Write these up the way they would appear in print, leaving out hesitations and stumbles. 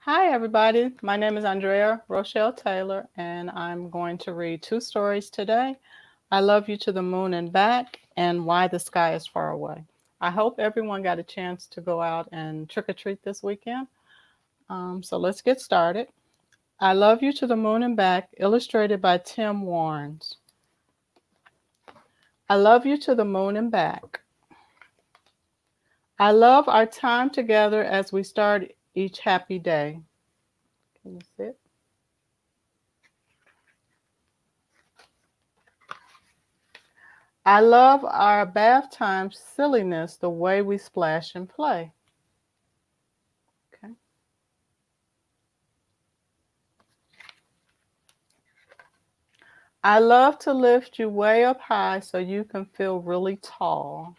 Hi, everybody. My name is Andrea Rochelle Taylor, and I'm going to read two stories today. I Love You to the Moon and Back, and Why the Sky is Far Away. I hope everyone got a chance to go out and trick or treat this weekend. So let's get started. I Love You to the Moon and Back, illustrated by Tim Warnes. I love you to the moon and back. I love our time together as we start each happy day. Can you see it? I love our bath time silliness, the way we splash and play. Okay. I love to lift you way up high so you can feel really tall.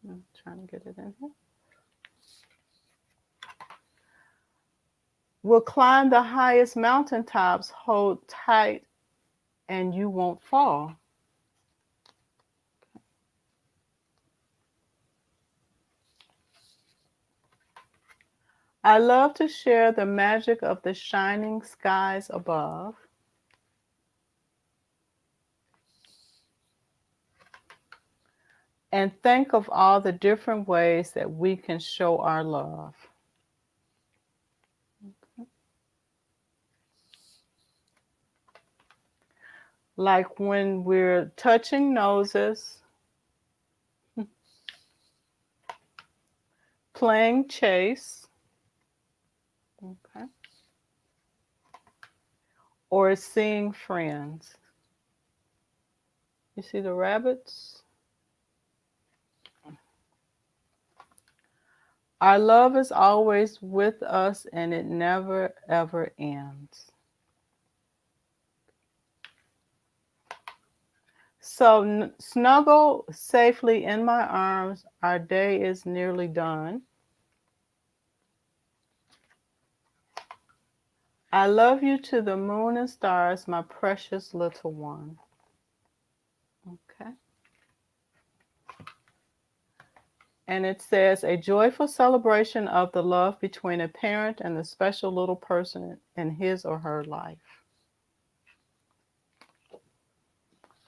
I'm trying to get it in here. We'll climb the highest mountaintops, hold tight, and you won't fall. I love to share the magic of the shining skies above. And think of all the different ways that we can show our love. Like when we're touching noses, playing chase, okay, or seeing friends. You see the rabbits? Our love is always with us and it never ever ends. So snuggle safely in my arms. Our day is nearly done. I love you to the moon and stars, my precious little one. Okay. And it says, a joyful celebration of the love between a parent and the special little person in his or her life.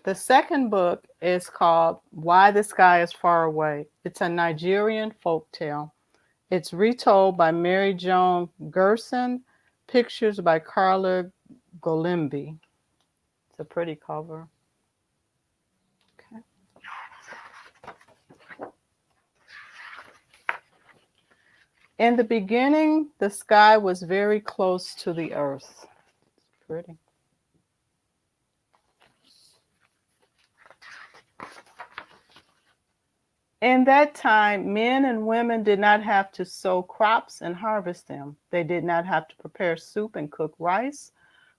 The second book is called Why the Sky is Far Away. It's a Nigerian folk tale. It's retold by Mary Joan Gerson, pictures by Carla Golimbi. It's a pretty cover. Okay. In the beginning, the sky was very close to the earth. It's pretty. In that time, men and women did not have to sow crops and harvest them. They did not have to prepare soup and cook rice.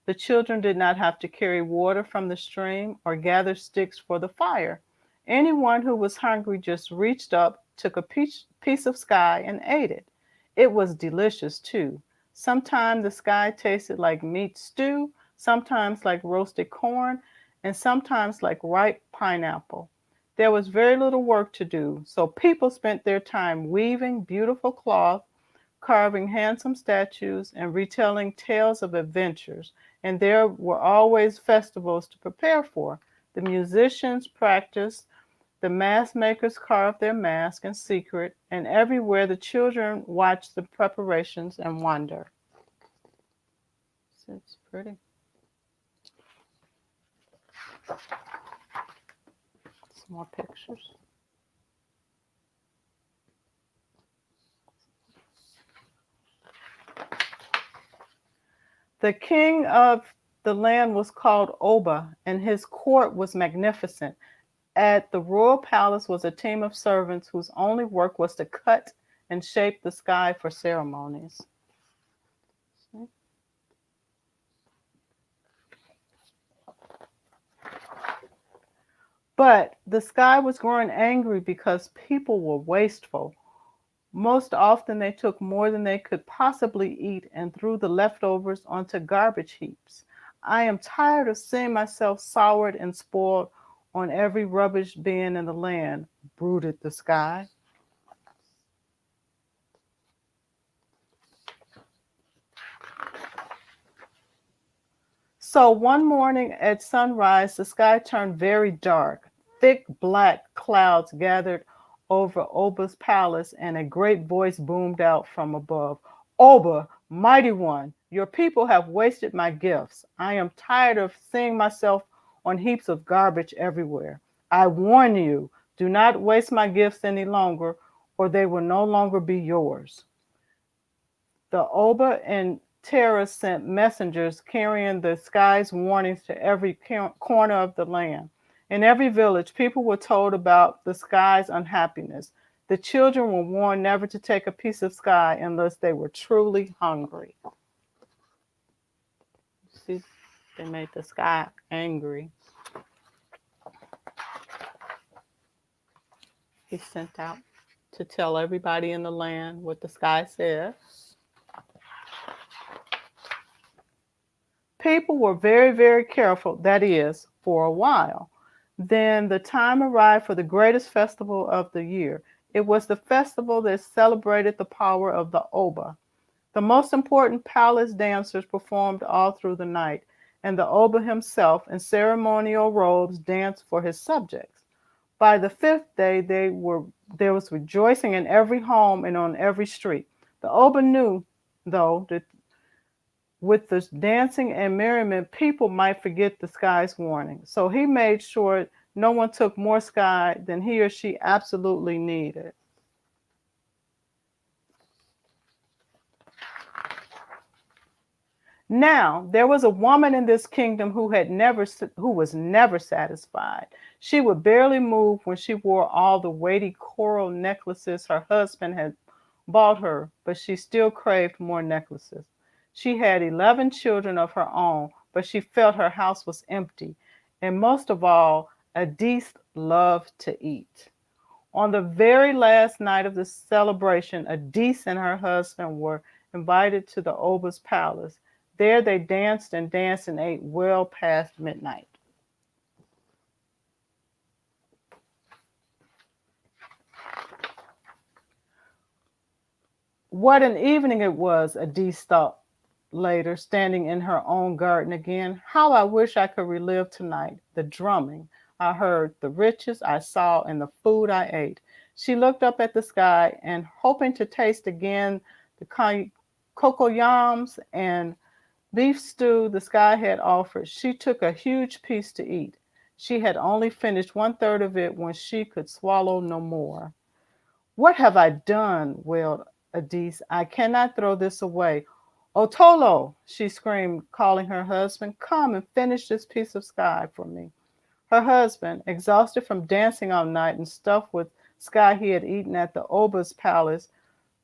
The children did not have to carry water from the stream or gather sticks for the fire. Anyone who was hungry just reached up, took a piece of sky, and ate it. It was delicious, too. Sometimes the sky tasted like meat stew, sometimes like roasted corn, and sometimes like ripe pineapple. There was very little work to do, so people spent their time weaving beautiful cloth, carving handsome statues, and retelling tales of adventures. And there were always festivals to prepare for. The musicians practiced, the mask makers carved their masks in secret, and everywhere the children watched the preparations and wondered. So it's pretty. Some more pictures. The king of the land was called Oba, and his court was magnificent. At the royal palace was a team of servants whose only work was to cut and shape the sky for ceremonies. But the sky was growing angry because people were wasteful. Most often, they took more than they could possibly eat and threw the leftovers onto garbage heaps. I am tired of seeing myself soured and spoiled on every rubbish bin in the land, brooded the sky. So one morning at sunrise, the sky turned very dark. Thick black clouds gathered over Oba's palace, and a great voice boomed out from above. Oba, mighty one, your people have wasted my gifts. I am tired of seeing myself on heaps of garbage everywhere. I warn you, do not waste my gifts any longer, or they will no longer be yours. The Oba and Terra sent messengers carrying the sky's warnings to every corner of the land. In every village, people were told about the sky's unhappiness. The children were warned never to take a piece of sky unless they were truly hungry. See, they made the sky angry. He sent out to tell everybody in the land what the sky said. People were very, very careful, that is, for a while. Then the time arrived for the greatest festival of the year. It was the festival that celebrated the power of the Oba. The most important palace dancers performed all through the night, and the Oba himself, in ceremonial robes, danced for his subjects. By the fifth day, there was rejoicing in every home and on every street. The Oba knew, though, that with the dancing and merriment, people might forget the sky's warning. So he made sure no one took more sky than he or she absolutely needed. Now, there was a woman in this kingdom who was never satisfied. She would barely move when she wore all the weighty coral necklaces her husband had bought her, but she still craved more necklaces. She had 11 children of her own, but she felt her house was empty. And most of all, Adis loved to eat. On the very last night of the celebration, Adis and her husband were invited to the Oba's palace. There they danced and danced and ate well past midnight. What an evening it was, Adis thought later, standing in her own garden again. How I wish I could relive tonight the drumming I heard, the riches I saw, and the food I ate. She looked up at the sky and, hoping to taste again the cocoyams and beef stew the sky had offered, she took a huge piece to eat. She had only finished one third of it when she could swallow no more. What have I done? Wailed Adis. I cannot throw this away. Otolo, she screamed, calling her husband, come and finish this piece of sky for me. Her husband, exhausted from dancing all night and stuffed with sky he had eaten at the Oba's palace,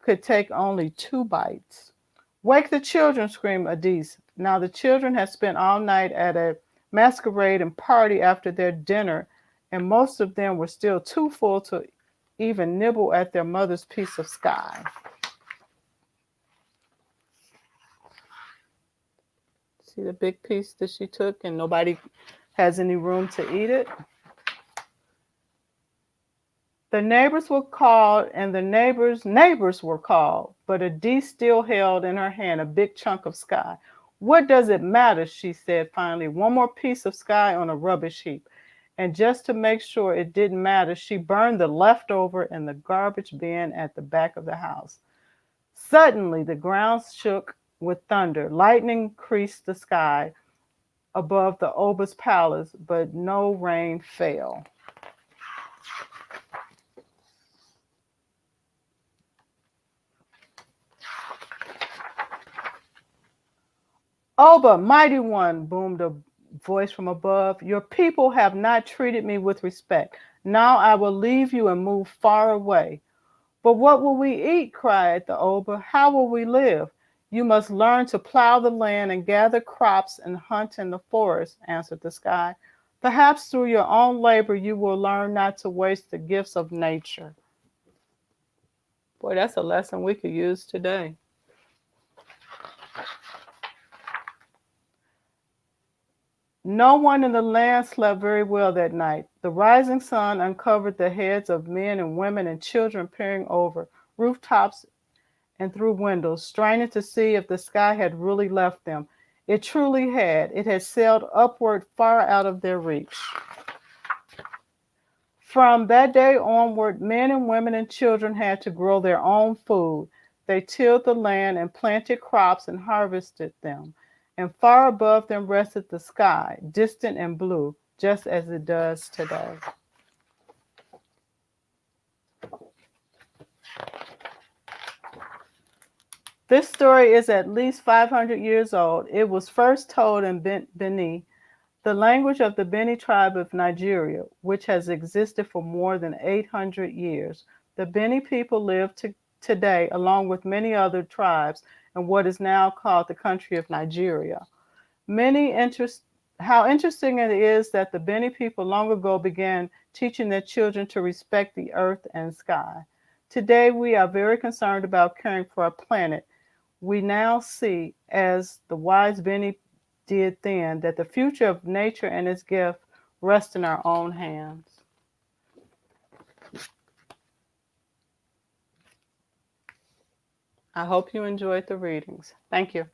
could take only 2 bites. Wake the children, screamed Adis. Now the children had spent all night at a masquerade and party after their dinner, and most of them were still too full to even nibble at their mother's piece of sky. See the big piece that she took, and nobody has any room to eat it? The neighbors were called, and the neighbors were called, but Adis still held in her hand a big chunk of sky. What does it matter, she said finally. One more piece of sky on a rubbish heap. And just to make sure it didn't matter, she burned the leftover in the garbage bin at the back of the house. Suddenly, the ground shook with thunder. Lightning creased the sky above the Oba's palace, but no rain fell. Oba, mighty one, boomed a voice from above. Your people have not treated me with respect. Now I will leave you and move far away. But what will we eat? Cried the Oba. How will we live? You must learn to plow the land and gather crops and hunt in the forest, answered the sky. Perhaps through your own labor you will learn not to waste the gifts of nature. Boy, that's a lesson we could use today. No one in the land slept very well that night. The rising sun uncovered the heads of men and women and children peering over rooftops and through windows, straining to see if the sky had really left them. It truly had. It had sailed upward far out of their reach. From that day onward, men and women and children had to grow their own food. They tilled the land and planted crops and harvested them. And far above them rested the sky, distant and blue, just as it does today. This story is at least 500 years old. It was first told in Benin, the language of the Beni tribe of Nigeria, which has existed for more than 800 years. The Beni people live today, along with many other tribes, in what is now called the country of Nigeria. How interesting it is that the Beni people long ago began teaching their children to respect the earth and sky. Today, we are very concerned about caring for our planet. We now see, as the wise Beni did then, that the future of nature and its gift rests in our own hands. I hope you enjoyed the readings. Thank you.